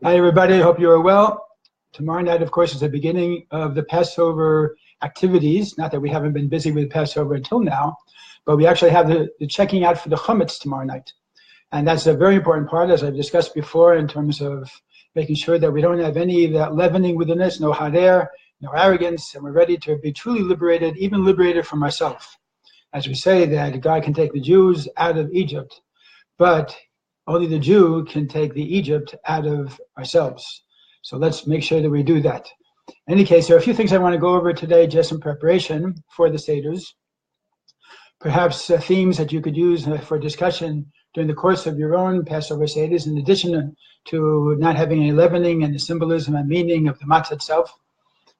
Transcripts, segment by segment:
Hi, everybody. I hope you are well. Tomorrow night, of course, is the beginning of the Passover activities. Not that we haven't been busy with Passover until now, but we actually have the checking out for the chametz tomorrow night. And that's a very important part, as I've discussed before, in terms of making sure that we don't have any of that leavening within us, no hader, no arrogance, and we're ready to be truly liberated, even liberated from ourselves. As we say that God can take the Jews out of Egypt, but only the Jew can take the Egypt out of ourselves. So let's make sure that we do that. In any case, there are a few things I want to go over today just in preparation for the Seders. Perhaps themes that you could use for discussion during the course of your own Passover Seders, in addition to not having any leavening and the symbolism and meaning of the matzah itself.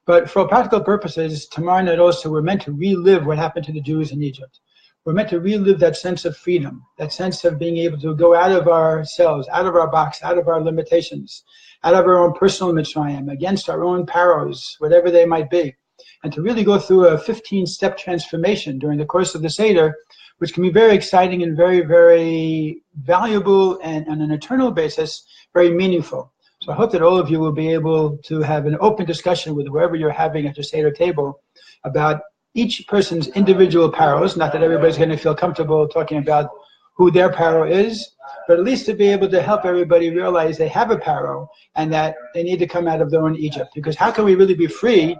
But for all practical purposes, tomorrow night also we're meant to relive what happened to the Jews in Egypt. We're meant to relive that sense of freedom, that sense of being able to go out of ourselves, out of our box, out of our limitations, out of our own personal mitzrayim, against our own paros, whatever they might be, and to really go through a 15-step transformation during the course of the Seder, which can be very exciting and very, very valuable, and on an eternal basis, very meaningful. So I hope that all of you will be able to have an open discussion with whoever you're having at your Seder table about each person's individual paros, not that everybody's going to feel comfortable talking about who their paro is, but at least to be able to help everybody realize they have a paro and that they need to come out of their own Egypt. Because how can we really be free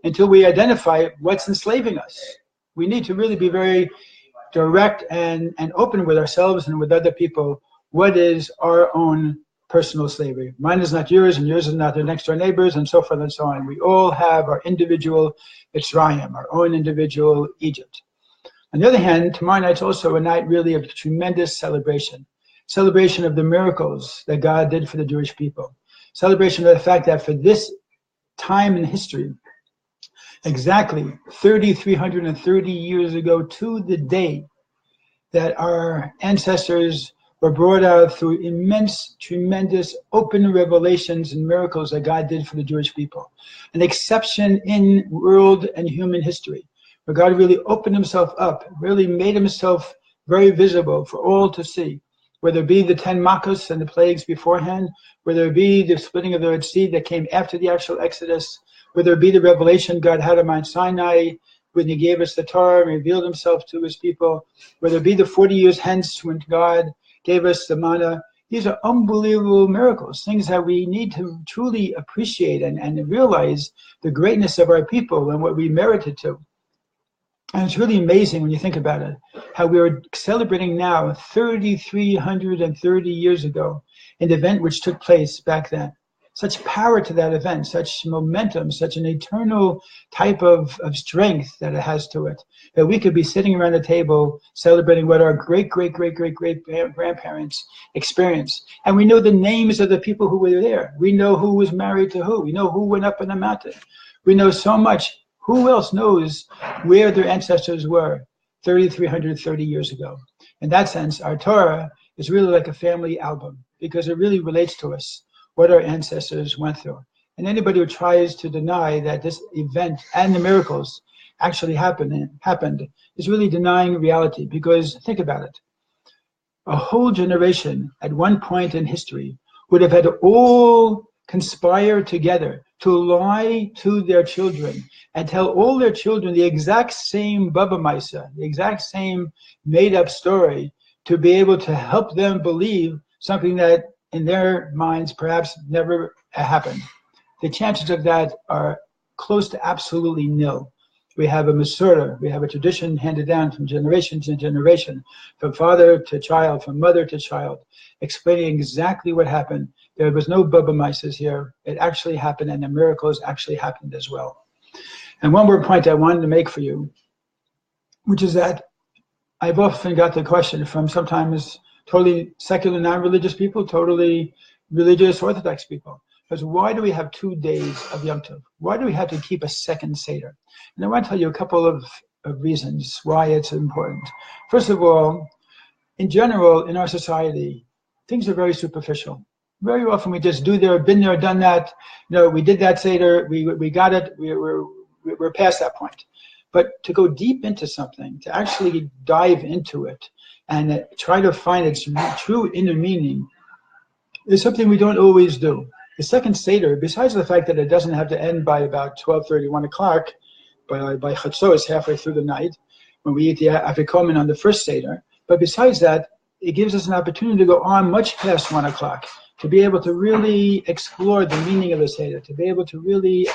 until we identify what's enslaving us? We need to really be very direct and open with ourselves and with other people. What is our own personal slavery? Mine is not yours, and yours is not their next door neighbors, and so forth and so on. We all have our individual Mitzrayim, our own individual Egypt. On the other hand, tomorrow night's also a night really of tremendous celebration of the miracles that God did for the Jewish people, celebration of the fact that for this time in history, exactly 330 years ago to the day, that our ancestors were brought out through immense, tremendous, open revelations and miracles that God did for the Jewish people. An exception in world and human history, where God really opened himself up, really made himself very visible for all to see, whether it be the 10 Makkos and the plagues beforehand, whether it be the splitting of the Red Sea that came after the actual Exodus, whether it be the revelation God had on Mount Sinai, when he gave us the Torah and revealed himself to his people, whether it be the 40 years hence when God gave us the manna. These are unbelievable miracles, things that we need to truly appreciate and realize the greatness of our people and what we merited to. And it's really amazing when you think about it, how we are celebrating now 3,330 years ago an event which took place back then. Such power to that event, such momentum, such an eternal type of strength that it has to it, that we could be sitting around the table celebrating what our great-great-great-great-great-grandparents experienced. And we know the names of the people who were there. We know who was married to who. We know who went up on the mountain. We know so much. Who else knows where their ancestors were 3,330 years ago? In that sense, our Torah is really like a family album because it really relates to us, what our ancestors went through. And anybody who tries to deny that this event and the miracles actually happened is really denying reality, because think about it. A whole generation at one point in history would have had to all conspire together to lie to their children and tell all their children the exact same Baba Maisa, the exact same made-up story, to be able to help them believe something that in their minds perhaps never happened. The chances of that are close to absolutely nil. We have a Masorah, we have a tradition handed down from generation to generation, from father to child, from mother to child, explaining exactly what happened. There was no Baba Mises here. It actually happened, and the miracles actually happened as well. And one more point I wanted to make for you, which is that I've often got the question from sometimes totally secular, non-religious people, totally religious Orthodox people. Because why do we have 2 days of Yom Tov? Why do we have to keep a second Seder? And I want to tell you a couple of reasons why it's important. First of all, in general, in our society, things are very superficial. Very often we just do there, been there, done that. We did that Seder, we got it, we're past that point. But to go deep into something, to actually dive into it, and try to find its true inner meaning is something we don't always do. The second Seder, besides the fact that it doesn't have to end by about 12:30, 1 o'clock, by Chatzos, halfway through the night, when we eat the Afikomen on the first Seder, but besides that, it gives us an opportunity to go on much past 1 o'clock, to be able to really explore the meaning of the Seder, to be able to really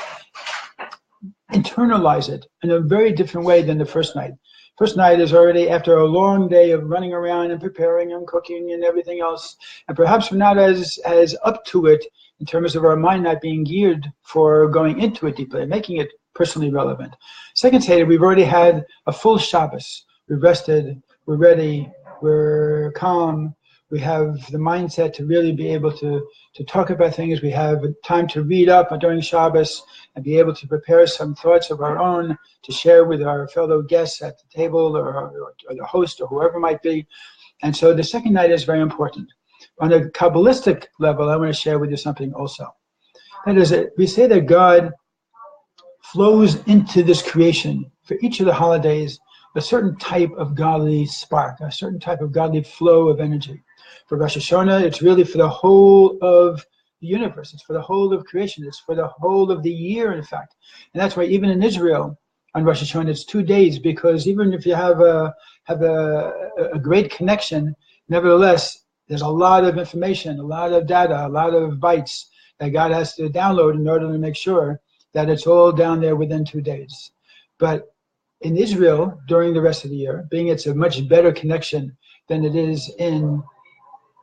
internalize it in a very different way than the first night. First night is already after a long day of running around and preparing and cooking and everything else, and perhaps we're not as up to it in terms of our mind not being geared for going into it deeply and making it personally relevant. Second Seder, we've already had a full Shabbos. We've rested, we're ready, we're calm, we have the mindset to really be able to talk about things. We have time to read up during Shabbos and be able to prepare some thoughts of our own to share with our fellow guests at the table or the host or whoever it might be. And so the second night is very important. On a Kabbalistic level, I want to share with you something also. That is, we say that God flows into this creation for each of the holidays a certain type of godly spark, a certain type of godly flow of energy. For Rosh Hashanah, it's really for the whole of the universe. It's for the whole of creation. It's for the whole of the year, in fact. And that's why even in Israel, on Rosh Hashanah, it's 2 days, because even if you have a great connection, nevertheless, there's a lot of information, a lot of data, a lot of bytes that God has to download in order to make sure that it's all down there within 2 days. But in Israel, during the rest of the year, being it's a much better connection than it is in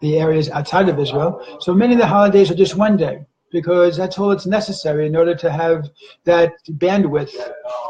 the areas outside of Israel, so many of the holidays are just 1 day, because that's all it's necessary in order to have that bandwidth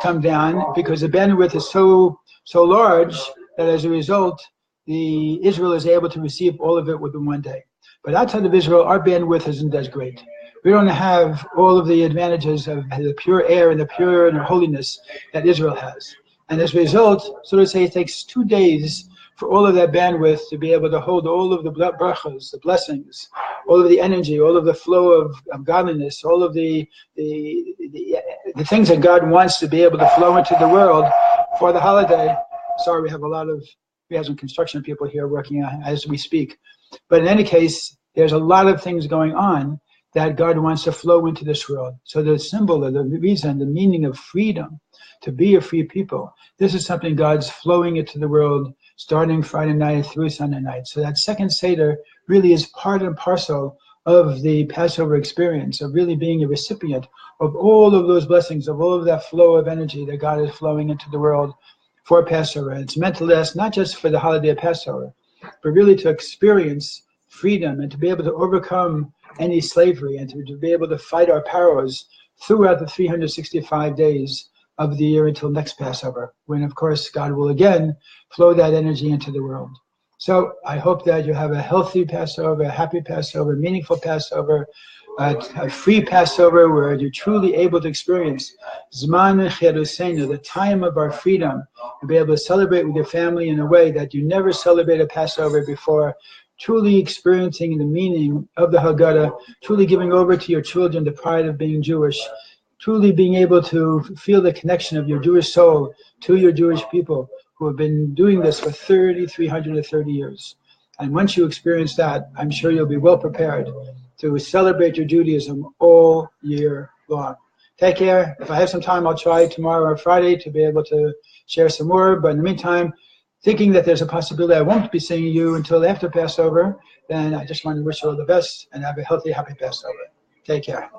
come down, because the bandwidth is so large that as a result, Israel is able to receive all of it within 1 day. But outside of Israel, our bandwidth isn't as great. We don't have all of the advantages of the pure air and the pure and the holiness that Israel has. And as a result, so to say, it takes 2 days for all of that bandwidth to be able to hold all of the brachas, the blessings, all of the energy, all of the flow of godliness, all of the things that God wants to be able to flow into the world for the holiday. Sorry, we have some construction people here working on as we speak. But in any case, there's a lot of things going on that God wants to flow into this world. So the symbol of the reason, the meaning of freedom, to be a free people, this is something God's flowing into the world starting Friday night through Sunday night. So that second Seder really is part and parcel of the Passover experience, of really being a recipient of all of those blessings, of all of that flow of energy that God is flowing into the world for Passover. And it's meant to last not just for the holiday of Passover, but really to experience freedom and to be able to overcome any slavery and to be able to fight our powers throughout the 365 days of the year until next Passover, when of course God will again flow that energy into the world. So I hope that you have a healthy Passover, a happy Passover, meaningful Passover, a free Passover where you're truly able to experience Zman Cheruseinu, the time of our freedom, and be able to celebrate with your family in a way that you never celebrated Passover before, truly experiencing the meaning of the Haggadah, truly giving over to your children the pride of being Jewish, truly being able to feel the connection of your Jewish soul to your Jewish people who have been doing this for 330 years. And once you experience that, I'm sure you'll be well prepared to celebrate your Judaism all year long. Take care. If I have some time, I'll try tomorrow or Friday to be able to share some more. But in the meantime, thinking that there's a possibility I won't be seeing you until after Passover, then I just want to wish you all the best and have a healthy, happy Passover. Take care.